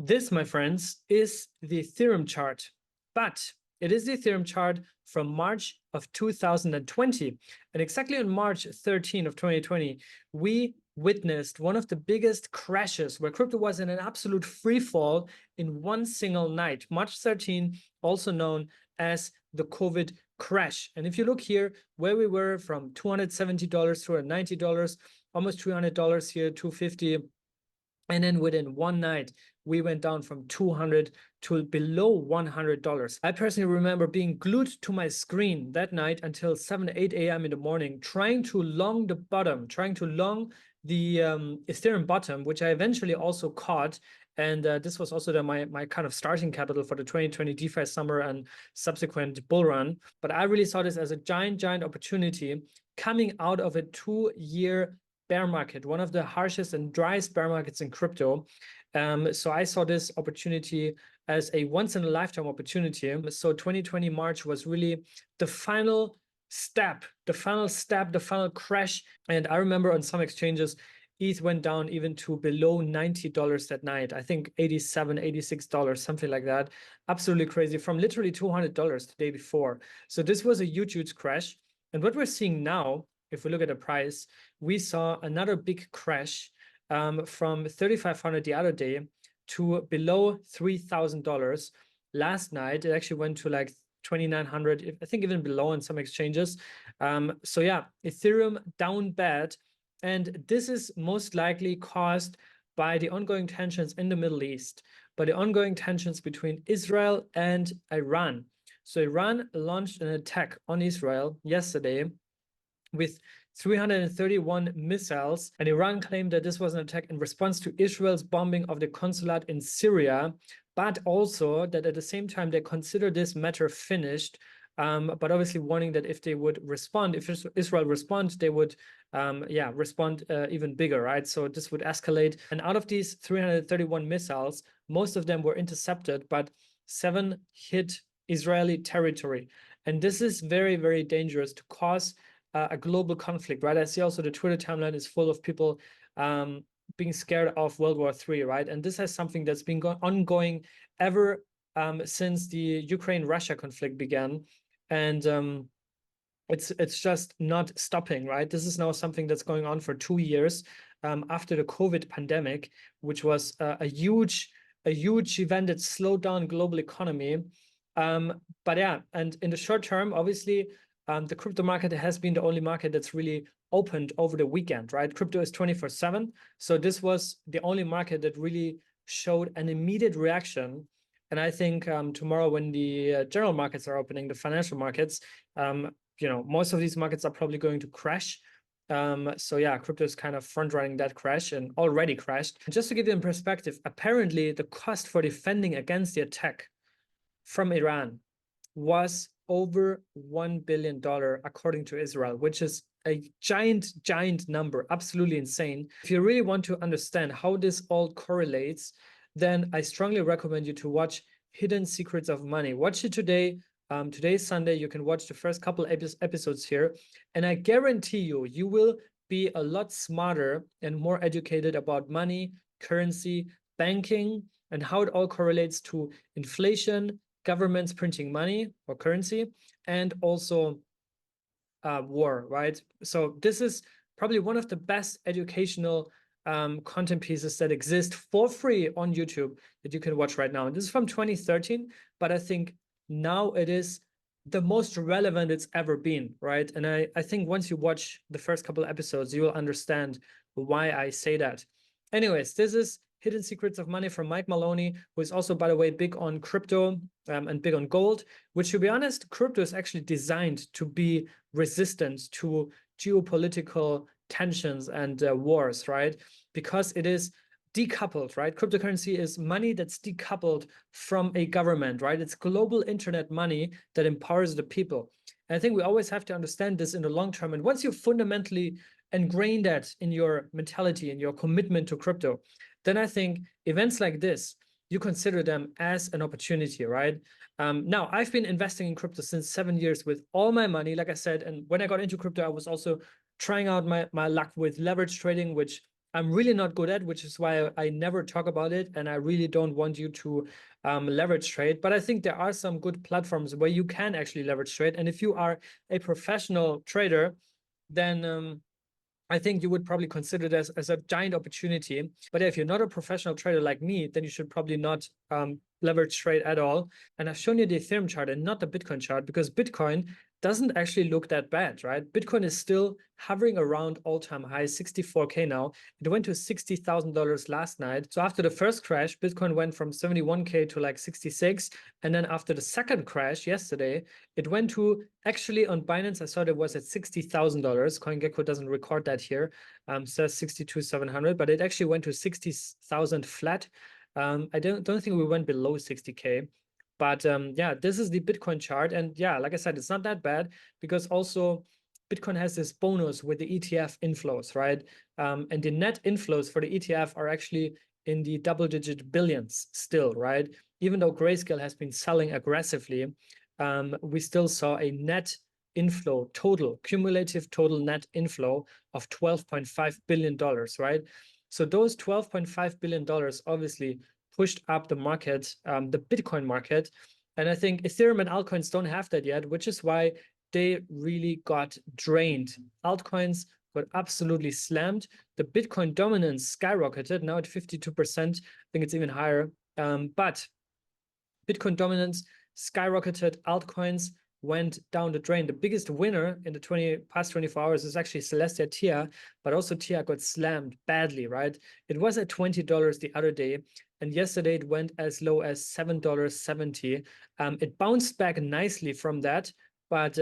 This, my friends, is the Ethereum chart, but it is the Ethereum chart from March of 2020. And exactly on March 13 of 2020, we witnessed one of the biggest crashes where crypto was in an absolute free fall in one single night, March 13, also known as the COVID crash. And if you look here, where we were from $270, $290, almost $300 here, $250. And then within one night, we went down from $200 to below $100. I personally remember being glued to my screen that night until 7, 8 a.m. in the morning, trying to long the bottom, trying to long the Ethereum bottom, which I eventually also caught. And this was also my kind of starting capital for the 2020 DeFi summer and subsequent bull run. But I really saw this as a giant opportunity coming out of a 2-year bear market, one of the harshest and driest bear markets in crypto. So I saw this opportunity as a once-in-a-lifetime opportunity. So 2020 March was really the final step, the final crash. And I remember on some exchanges, ETH went down even to below $90 that night. I think $87, $86, something like that. Absolutely crazy, from literally $200 the day before. So this was a huge crash. And what we're seeing now, if we look at the price, we saw another big crash from 3,500 the other day to below $3,000 last night. It actually went to like 2,900, I think even below in some exchanges. So yeah, Ethereum down bad. And this is most likely caused by the ongoing tensions in the Middle East, by the ongoing tensions between Israel and Iran. So Iran launched an attack on Israel yesterday with 331 missiles, and Iran claimed that this was an attack in response to Israel's bombing of the consulate in Syria, but also that at the same time they consider this matter finished, but obviously warning that if they would respond, if Israel responds, they would respond even bigger, right? So this would escalate. And out of these 331 missiles, most of them were intercepted, but 7 hit Israeli territory. And this is very dangerous to cause a global conflict, right? I see also the Twitter timeline is full of people being scared of World War III, right? And this is something that's been ongoing ever since the Ukraine-Russia conflict began. And it's just not stopping, right? This is now something that's going on for 2 years after the COVID pandemic, which was a huge event that slowed down global economy. But yeah, and in the short term, obviously, the crypto market has been the only market that's really opened over the weekend, right? Crypto is 24/7. So this was the only market that really showed an immediate reaction. And I think tomorrow when the general markets are opening, the financial markets, most of these markets are probably going to crash. So yeah, crypto is kind of front running that crash and already crashed. And just to give you in perspective, apparently the cost for defending against the attack from Iran was over $1 billion according to Israel, which is a giant number, absolutely insane. If you really want to understand how this all correlates, then I strongly recommend you to watch Hidden Secrets of Money. Watch it today. Today is Sunday. You can watch the first couple episodes here, and I guarantee you will be a lot smarter and more educated about money, currency, banking, and how it all correlates to inflation, governments printing money or currency, and also war, right? So this is probably one of the best educational content pieces that exist for free on YouTube that you can watch right now. And this is from 2013, but I think now it is the most relevant it's ever been, right? And I think once you watch the first couple of episodes, you will understand why I say that. Anyways, this is Hidden Secrets of Money from Mike Maloney, who is also, by the way, big on crypto and big on gold, which, to be honest, crypto is actually designed to be resistant to geopolitical tensions and wars, right? Because it is decoupled, right? Cryptocurrency is money that's decoupled from a government, right? It's global internet money that empowers the people. And I think we always have to understand this in the long term. And once you fundamentally ingrain that in your mentality and your commitment to crypto, then I think events like this, you consider them as an opportunity, right? Now, I've been investing in crypto since 7 years with all my money, like I said. And when I got into crypto, I was also trying out my luck with leverage trading, which I'm really not good at, which is why I never talk about it. And I really don't want you to leverage trade. But I think there are some good platforms where you can actually leverage trade. And if you are a professional trader, then I think you would probably consider this as a giant opportunity. But if you're not a professional trader like me, then you should probably not leverage trade at all. And I've shown you the Ethereum chart and not the Bitcoin chart, because Bitcoin doesn't actually look that bad, right? Bitcoin is still hovering around all-time high, 64K now. It went to $60,000 last night. So after the first crash, Bitcoin went from 71K to like 66. And then after the second crash yesterday, it went to, actually on Binance, I saw it was at $60,000. CoinGecko doesn't record that here, says 62,700, but it actually went to 60,000 flat. I don't think we went below 60K. But yeah, this is the Bitcoin chart. And yeah, like I said, it's not that bad, because also Bitcoin has this bonus with the ETF inflows, right? And the net inflows for the ETF are actually in the double-digit billions still, right? Even though Grayscale has been selling aggressively, we still saw a net inflow total, cumulative total net inflow of $12.5 billion, right? So those $12.5 billion obviously pushed up the market, the Bitcoin market. And I think Ethereum and altcoins don't have that yet, which is why they really got drained. Altcoins got absolutely slammed. The Bitcoin dominance skyrocketed, now at 52%. I think it's even higher. But Bitcoin dominance skyrocketed, altcoins went down the drain. The biggest winner in the past 24 hours is actually Celestia TIA, but also TIA got slammed badly, right? It was at $20 the other day, and yesterday it went as low as $7.70. It bounced back nicely from that, but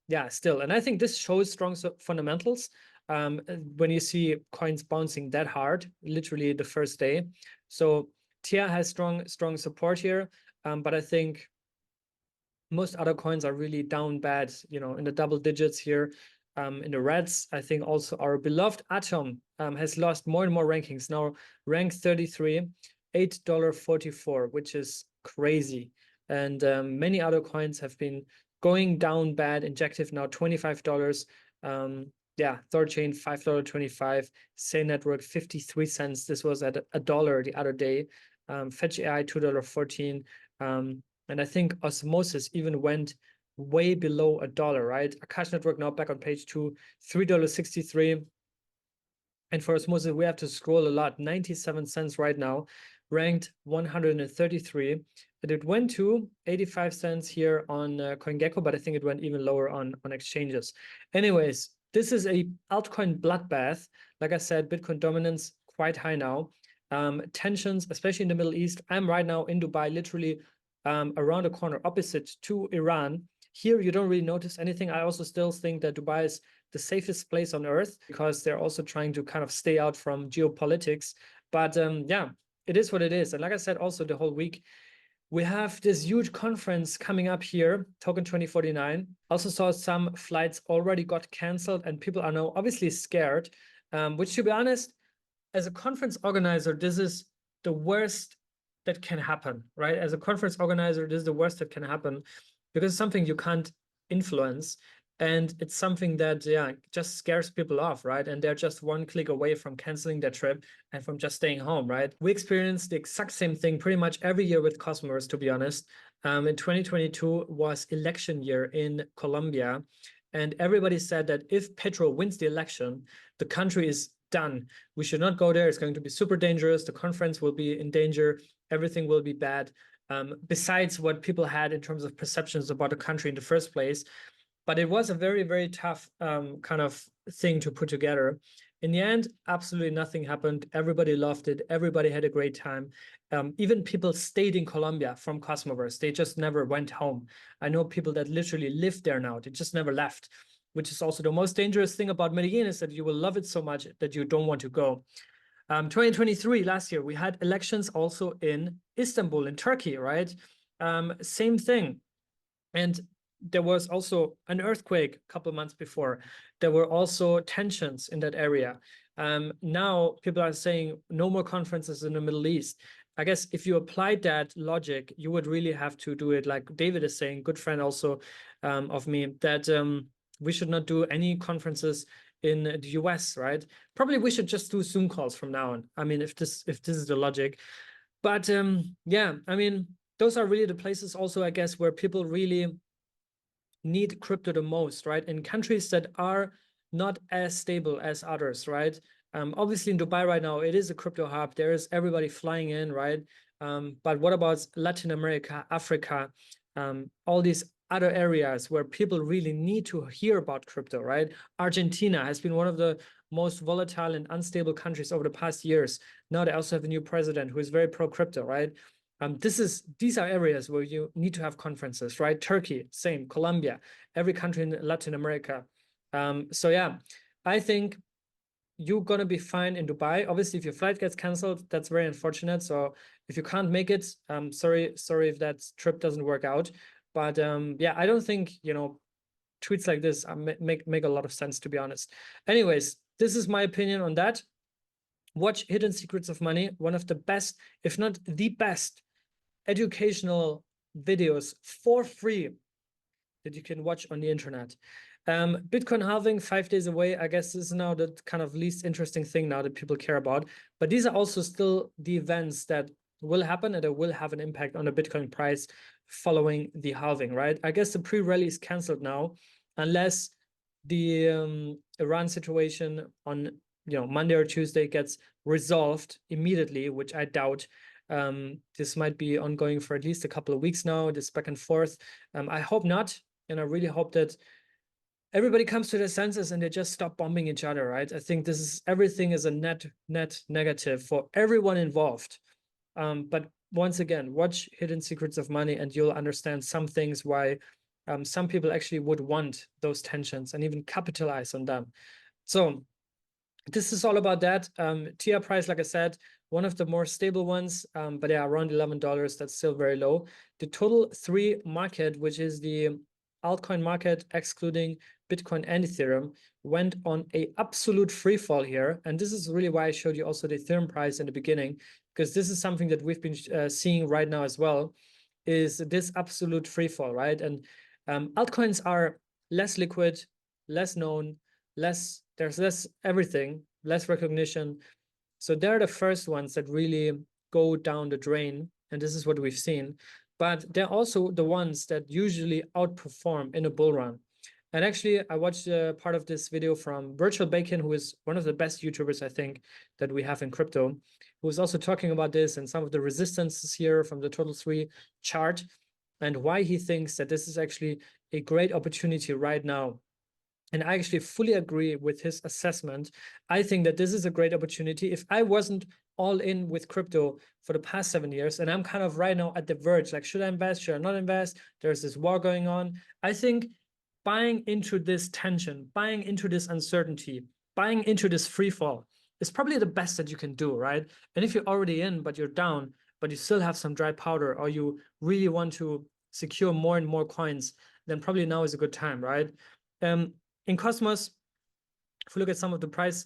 yeah, still. And I think this shows strong fundamentals when you see coins bouncing that hard, literally the first day. So TIA has strong support here, but I think most other coins are really down bad, you know, in the double digits here, in the reds. I think also our beloved Atom has lost more and more rankings, now ranked 33, $8.44, which is crazy. And many other coins have been going down bad. Injective now $25. Yeah, Thorchain $5.25, Say Network 53 cents. This was at $1 the other day. Fetch AI $2.14. And I think Osmosis even went way below $1, right? Akash Network now back on page 2, $3.63. And for Osmosis, we have to scroll a lot, 97 cents right now, ranked 133. And it went to 85 cents here on CoinGecko, but I think it went even lower on exchanges. Anyways, this is a altcoin bloodbath. Like I said, Bitcoin dominance quite high now. Tensions, especially in the Middle East. I'm right now in Dubai, literally around the corner opposite to Iran. Here, you don't really notice anything. I also still think that Dubai is the safest place on earth, because they're also trying to kind of stay out from geopolitics. But yeah, it is what it is. And like I said, also the whole week, we have this huge conference coming up here, Token 2049. Also saw some flights already got canceled, and people are now obviously scared, which, to be honest, as a conference organizer, this is the worst that can happen, right? As a conference organizer, this is the worst that can happen, because it's something you can't influence. And it's something that, yeah, just scares people off, right? And they're just one click away from canceling their trip and from just staying home, right? We experience the exact same thing pretty much every year with Cosmos, to be honest. In 2022 was election year in Colombia. And everybody said that if Petro wins the election, the country is done. We should not go there. It's going to be super dangerous. The conference will be in danger. Everything will be bad. Besides what people had in terms of perceptions about the country in the first place. But it was a very, very tough kind of thing to put together. In the end, absolutely nothing happened. Everybody loved it. Everybody had a great time. Even people stayed in Colombia from Cosmoverse. They just never went home. I know people that literally live there now. They just never left, which is also the most dangerous thing about Medellin, is that you will love it so much that you don't want to go. 2023, last year, we had elections also in Istanbul, in Turkey, right? Same thing. And there was also an earthquake a couple of months before. There were also tensions in that area. Now people are saying no more conferences in the Middle East. I guess if you applied that logic, you would really have to do it like David is saying, good friend also of me, that we should not do any conferences in the US, right? Probably we should just do Zoom calls from now on. I mean, if this is the logic. But yeah, I mean, those are really the places also, I guess, where people really need crypto the most, right? In countries that are not as stable as others, right? Obviously in Dubai right now, it is a crypto hub. There is everybody flying in, right? But what about Latin America, Africa, all these other areas where people really need to hear about crypto, right? Argentina has been one of the most volatile and unstable countries over the past years. Now they also have a new president who is very pro-crypto, right? These are areas where you need to have conferences, right? Turkey, same, Colombia, every country in Latin America. So yeah, I think you're gonna be fine in Dubai. Obviously, if your flight gets canceled, that's very unfortunate. So if you can't make it, sorry if that trip doesn't work out. But yeah, I don't think, you know, tweets like this make a lot of sense, to be honest. Anyways, this is my opinion on that. Watch Hidden Secrets of Money, one of the best, if not the best, educational videos for free that you can watch on the internet. Bitcoin halving 5 days away. I guess this is now the kind of least interesting thing now that people care about. But these are also still the events that will happen and that will have an impact on the Bitcoin price following the halving, right? I guess the pre-rally is canceled now, unless the Iran situation on Monday or Tuesday gets resolved immediately, which I doubt. This might be ongoing for at least a couple of weeks now, this back and forth. I hope not, and I really hope that everybody comes to their senses and they just stop bombing each other, right? I think everything is a net negative for everyone involved. But once again, watch Hidden Secrets of Money and you'll understand some things why some people actually would want those tensions and even capitalize on them. So this is all about that. TR price, like I said, one of the more stable ones, but yeah, around $11. That's still very low. The total 3 market, which is the altcoin market, excluding Bitcoin and Ethereum, went on a absolute free fall here. And this is really why I showed you also the Ethereum price in the beginning, because this is something that we've been seeing right now as well, is this absolute free fall, right? And altcoins are less liquid, less known, there's less everything, less recognition. So they're the first ones that really go down the drain. And this is what we've seen. But they're also the ones that usually outperform in a bull run. And actually, I watched part of this video from Virtual Bacon, who is one of the best YouTubers, I think, that we have in crypto, who was also talking about this and some of the resistances here from the Total 3 chart and why he thinks that this is actually a great opportunity right now. And I actually fully agree with his assessment. I think that this is a great opportunity. If I wasn't all in with crypto for the past 7 years, and I'm kind of right now at the verge, like, should I invest, should I not invest? There's this war going on. I think buying into this tension, buying into this uncertainty, buying into this free fall is probably the best that you can do, right? And if you're already in, but you're down, but you still have some dry powder, or you really want to secure more and more coins, then probably now is a good time, right? In Cosmos, if we look at some of the price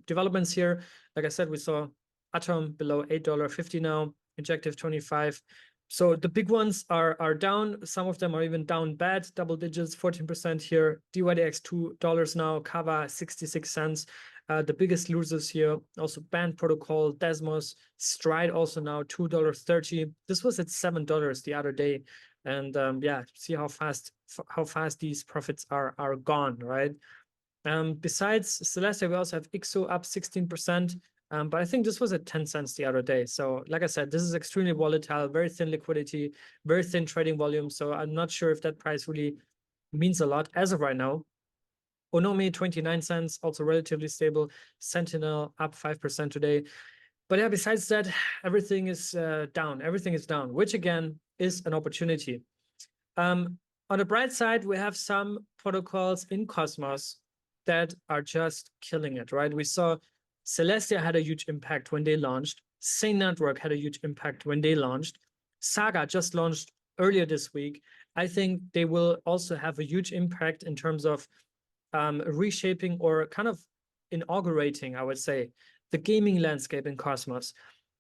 developments here, like I said, we saw Atom below $8.50 now, Injective 25. So the big ones are down. Some of them are even down bad, double digits, 14% here. DYDX $2 now, Kava 66 cents. The biggest losers here, also Band Protocol, Desmos, Stride also now $2.30. This was at $7 the other day. And yeah, see how fast these profits are gone, right? Besides Celestia, we also have IXO up 16%. But I think this was at 10 cents the other day. So like I said, this is extremely volatile, very thin liquidity, very thin trading volume. So I'm not sure if that price really means a lot as of right now. Onomi, 29 cents, also relatively stable. Sentinel up 5% today. But yeah, besides that, everything is down. Everything is down, which again is an opportunity. On the bright side, we have some protocols in Cosmos that are just killing it, right? We saw Celestia had a huge impact when they launched. Sane Network had a huge impact when they launched. Saga just launched earlier this week. I think they will also have a huge impact in terms of reshaping or kind of inaugurating, I would say, the gaming landscape in Cosmos.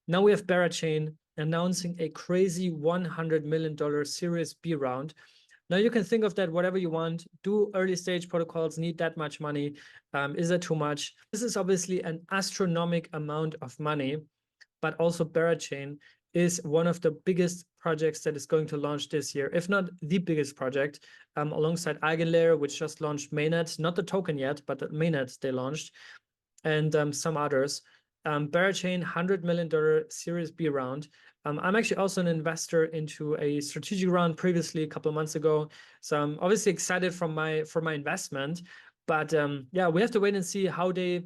Now we have Berachain announcing a crazy $100 million Series B round. Now you can think of that whatever you want. Do early stage protocols need that much money? Is it too much? This is obviously an astronomical amount of money, but also Berachain is one of the biggest projects that is going to launch this year, if not the biggest project, alongside Eigenlayer, which just launched mainnet, not the token yet, but the mainnet they launched, and some others. Berachain, $100 million Series B round. I'm actually also an investor into a strategic round previously a couple of months ago. So I'm obviously excited for my investment. But yeah, we have to wait and see how they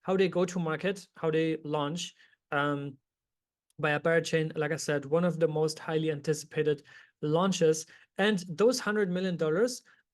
go to market, how they launch. Via Berachain, like I said, one of the most highly anticipated launches. And those $100 million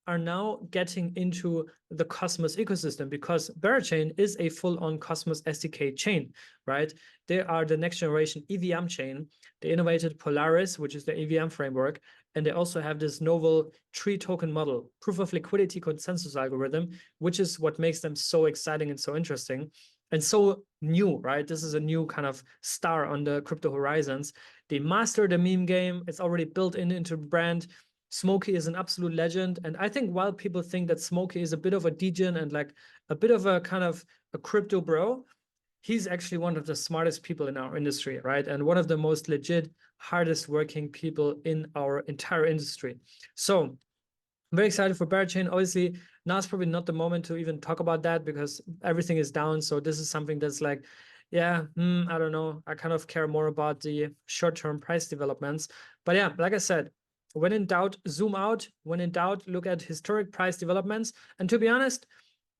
are now getting into the Cosmos ecosystem, because Berachain is a full-on Cosmos SDK chain, right? They are the next generation EVM chain. They innovated Polaris, which is the EVM framework, and they also have this novel tree token model, proof of liquidity consensus algorithm, which is what makes them so exciting and so interesting and so new, right? This is a new kind of star on the crypto horizons. They mastered the meme game. It's already built into the brand. Smokey is an absolute legend. And I think while people think that Smokey is a bit of a degen and like a bit of a kind of a crypto bro, he's actually one of the smartest people in our industry, right? And one of the most legit, hardest working people in our entire industry. So I'm very excited for Berachain. Obviously, now is probably not the moment to even talk about that because everything is down. So this is something that's like, yeah, I don't know. I kind of care more about the short-term price developments. But yeah, like I said, when in doubt, zoom out. When in doubt, look at historic price developments. And to be honest,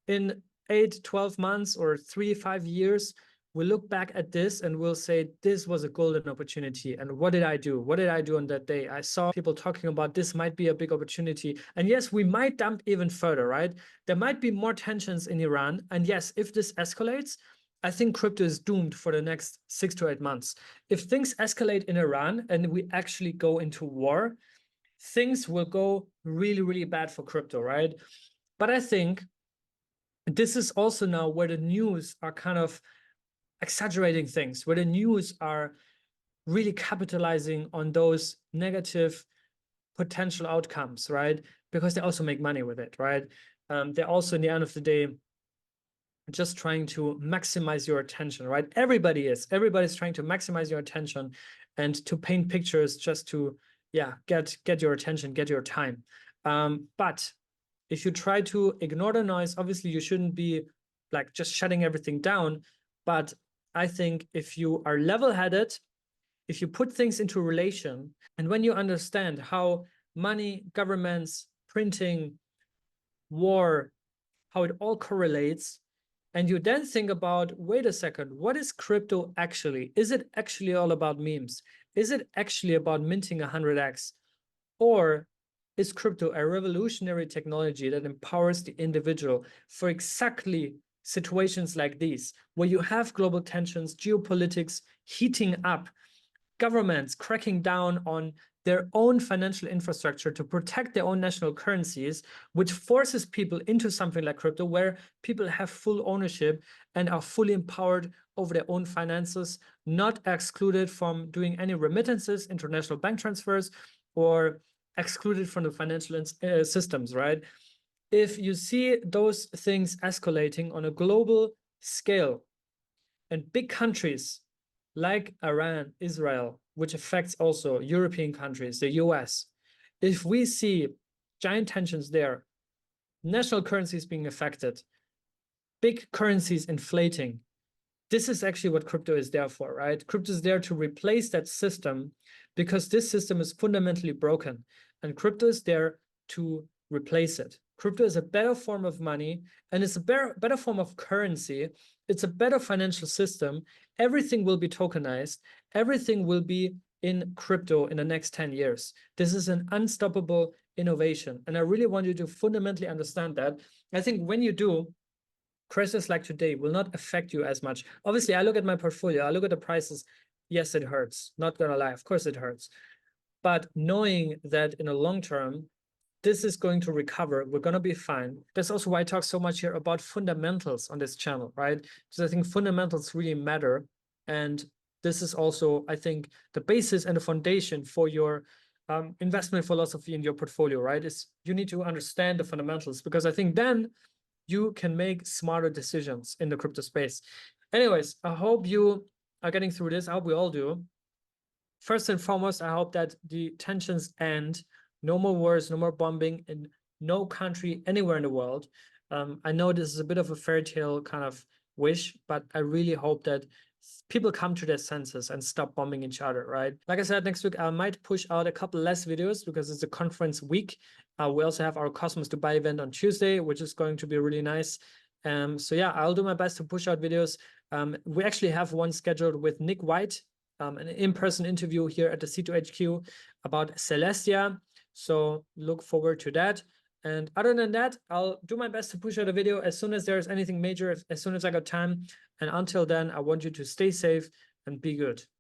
in 8, 12 months or 3, 5 years, we'll look back at this and we'll say, this was a golden opportunity. And what did I do? What did I do on that day? I saw people talking about this might be a big opportunity. And yes, we might dump even further, right? There might be more tensions in Iran. And yes, if this escalates, I think crypto is doomed for the next 6 to 8 months. If things escalate in Iran and we actually go into war, things will go really, really bad for crypto, right? But I think this is also now where the news are kind of exaggerating things, where the news are really capitalizing on those negative potential outcomes, right? Because they also make money with it, right? They're also, in the end of the day, just trying to maximize your attention, right? Everybody's trying to maximize your attention and to paint pictures just to, yeah, get your attention, get your time. But if you try to ignore the noise, obviously you shouldn't be like just shutting everything down. But I think if you are level-headed, if you put things into relation, and when you understand how money, governments, printing, war, how it all correlates, and you then think about, wait a second, what is crypto actually? Is it actually all about memes? Is it actually about minting 100x? Or is crypto a revolutionary technology that empowers the individual for exactly situations like these, where you have global tensions, geopolitics heating up, governments cracking down on their own financial infrastructure to protect their own national currencies, which forces people into something like crypto, where people have full ownership and are fully empowered over their own finances, not excluded from doing any remittances, international bank transfers, or excluded from the financial systems, right? If you see those things escalating on a global scale, and big countries like Iran, Israel, which affects also European countries, the US, if we see giant tensions there, national currencies being affected, big currencies inflating, this is actually what crypto is there for, right? Crypto is there to replace that system because this system is fundamentally broken, and crypto is there to replace it. Crypto is a better form of money, and it's a better form of currency. It's a better financial system. Everything will be tokenized. Everything will be in crypto in the next 10 years. This is an unstoppable innovation. And I really want you to fundamentally understand that. I think when you do, crashes like today will not affect you as much. Obviously, I look at my portfolio, I look at the prices. Yes, it hurts. Not gonna lie, of course it hurts. But knowing that in the long term, this is going to recover, we're gonna be fine. That's also why I talk so much here about fundamentals on this channel, right? Because I think fundamentals really matter. And this is also, I think, the basis and the foundation for your investment philosophy in your portfolio, right? Is you need to understand the fundamentals, because I think then you can make smarter decisions in the crypto space. Anyways, I hope you are getting through this. I hope we all do. First and foremost, I hope that the tensions end. No more wars, no more bombing in no country anywhere in the world. I know this is a bit of a fairy tale kind of wish, but I really hope that people come to their senses and stop bombing each other, right? Like I said, next week I might push out a couple less videos because it's a conference week. We also have our Cosmos Dubai event on Tuesday, which is going to be really nice. So yeah, I'll do my best to push out videos. We actually have one scheduled with Nick White, an in-person interview here at the C2HQ about Celestia. So look forward to that. And other than that, I'll do my best to push out a video as soon as there's anything major, as soon as I got time. And until then, I want you to stay safe and be good.